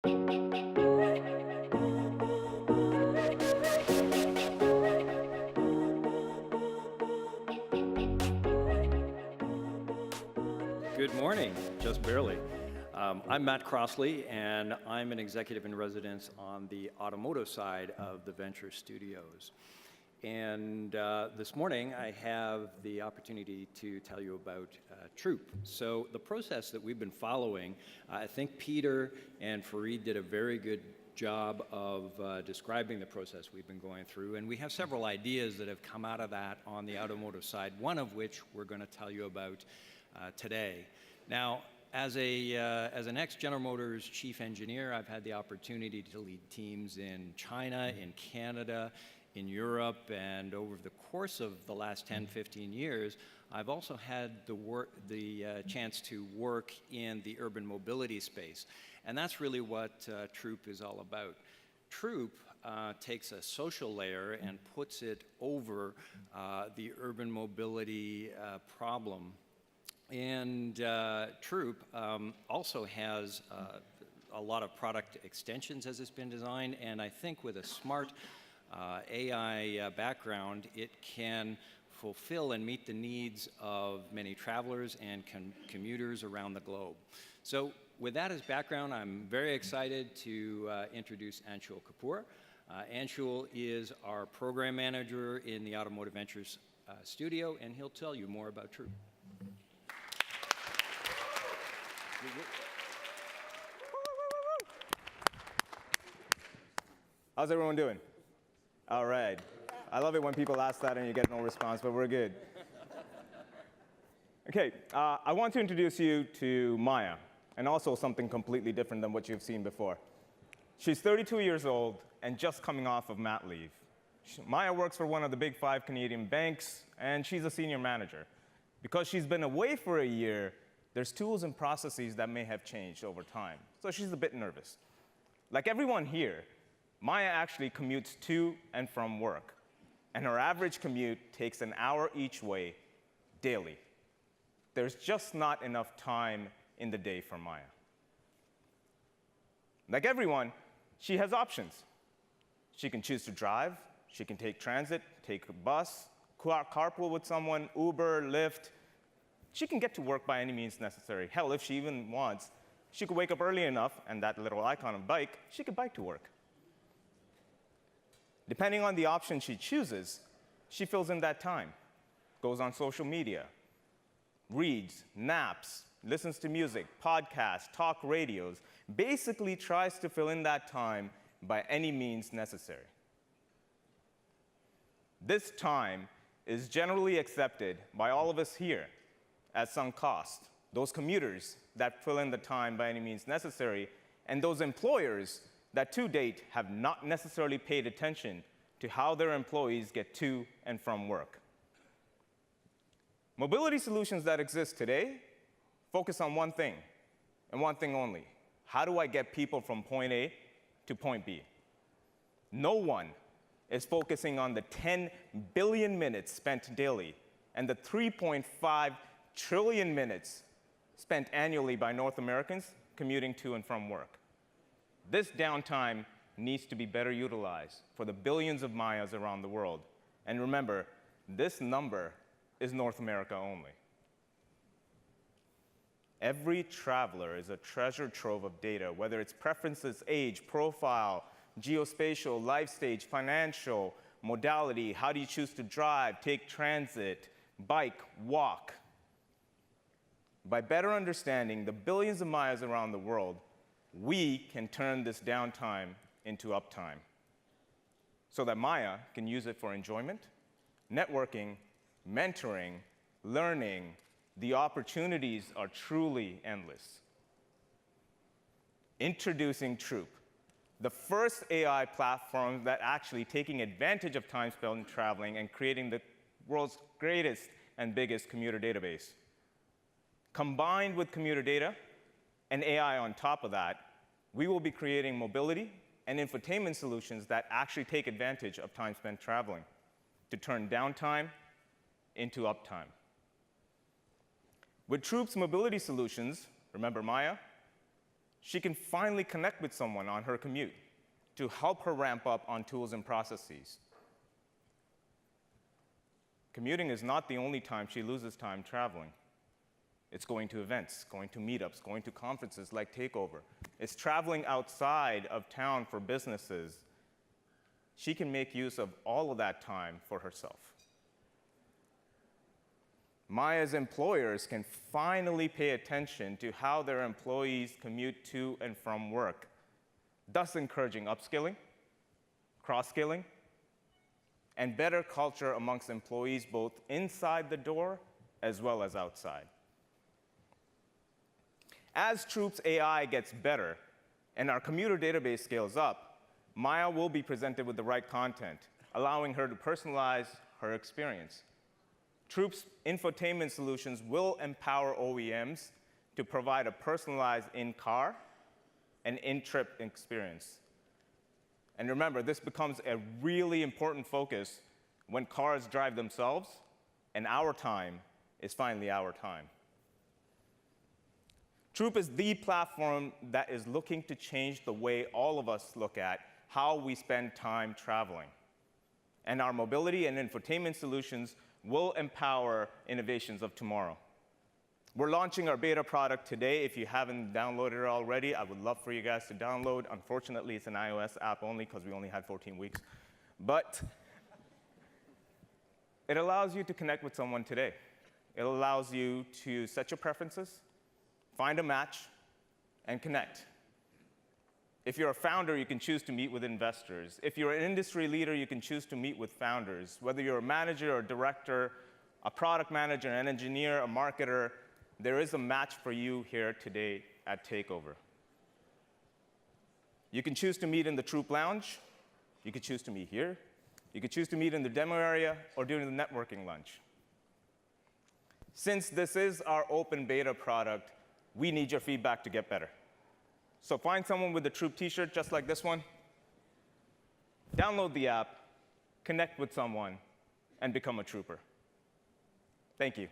Good morning, just barely. I'm Matt Crossley, and I'm an executive in residence on the automotive side of the Venture Studios. And this morning, I have the opportunity to tell you about Troüpe. So the process that we've been following, I think Peter and Fareed did a very good job of describing the process we've been going through, and we have several ideas that have come out of that on the automotive side, one of which we're going to tell you about today. Now, as an ex-General Motors chief engineer, I've had the opportunity to lead teams in China, in Canada, in Europe, and over the course of the last 10, 15 years, I've also had the chance to work in the urban mobility space. And that's really what Troüpe is all about. Troüpe takes a social layer and puts it over the urban mobility problem. And Troüpe also has a lot of product extensions as it's been designed, and I think with a smart AI background, it can fulfill and meet the needs of many travelers and commuters around the globe. So with that as background, I'm very excited to introduce Anshul Kapoor. Anshul is our program manager in the Automotive Ventures studio, and he'll tell you more about Troüpe. How's everyone doing? All right. I love it when people ask that and you get no response, but we're good. OK, I want to introduce you to Maya, and also something completely different than what you've seen before. She's 32 years old and just coming off of mat leave. Maya works for one of the big 5 Canadian banks, and she's a senior manager. Because she's been away for a year, there's tools and processes that may have changed over time. So she's a bit nervous. Like everyone here, Maya actually commutes to and from work. And her average commute takes an hour each way daily. There's just not enough time in the day for Maya. Like everyone, she has options. She can choose to drive. She can take transit, take a bus, carpool with someone, Uber, Lyft. She can get to work by any means necessary. Hell, if she even wants, she could wake up early enough, and that little icon of bike, she could bike to work. Depending on the option she chooses, she fills in that time, goes on social media, reads, naps, listens to music, podcasts, talk radios, basically tries to fill in that time by any means necessary. This time is generally accepted by all of us here at sunk cost, those commuters that fill in the time by any means necessary, and those employers that to date have not necessarily paid attention to how their employees get to and from work. Mobility solutions that exist today focus on one thing, and one thing only. How do I get people from point A to point B? No one is focusing on the 10 billion minutes spent daily and the 3.5 trillion minutes spent annually by North Americans commuting to and from work. This downtime needs to be better utilized for the billions of Mayas around the world. And remember, this number is North America only. Every traveler is a treasure trove of data, whether it's preferences, age, profile, geospatial, life stage, financial, modality, how do you choose to drive, take transit, bike, walk. By better understanding the billions of Mayas around the world, we can turn this downtime into uptime so that Maya can use it for enjoyment, networking, mentoring, learning. The opportunities are truly endless. Introducing Troüpe, the first AI platform that actually taking advantage of time spent traveling and creating the world's greatest and biggest commuter database. Combined with commuter data and AI on top of that, we will be creating mobility and infotainment solutions that actually take advantage of time spent traveling to turn downtime into uptime. With Troüpe's mobility solutions, remember Maya, she can finally connect with someone on her commute to help her ramp up on tools and processes. Commuting is not the only time she loses time traveling. It's going to events, going to meetups, going to conferences like TakeOver. It's traveling outside of town for businesses. She can make use of all of that time for herself. Maya's employers can finally pay attention to how their employees commute to and from work, thus encouraging upskilling, cross-skilling, and better culture amongst employees both inside the door as well as outside. As Troüpe's AI gets better and our commuter database scales up, Maya will be presented with the right content, allowing her to personalize her experience. Troüpe's infotainment solutions will empower OEMs to provide a personalized in-car and in-trip experience. And remember, this becomes a really important focus when cars drive themselves, and our time is finally our time. Troüpe is the platform that is looking to change the way all of us look at how we spend time traveling. And our mobility and infotainment solutions will empower innovations of tomorrow. We're launching our beta product today. If you haven't downloaded it already, I would love for you guys to download. Unfortunately, it's an iOS app only because we only had 14 weeks. But it allows you to connect with someone today. It allows you to set your preferences, find a match, and connect. If you're a founder, you can choose to meet with investors. If you're an industry leader, you can choose to meet with founders. Whether you're a manager or a director, a product manager, an engineer, a marketer, there is a match for you here today at TakeOver. You can choose to meet in the Troüpe Lounge. You could choose to meet here. You could choose to meet in the demo area or during the networking lunch. Since this is our open beta product, we need your feedback to get better. So find someone with a Troüpe t-shirt just like this one, download the app, connect with someone, and become a Trooper. Thank you.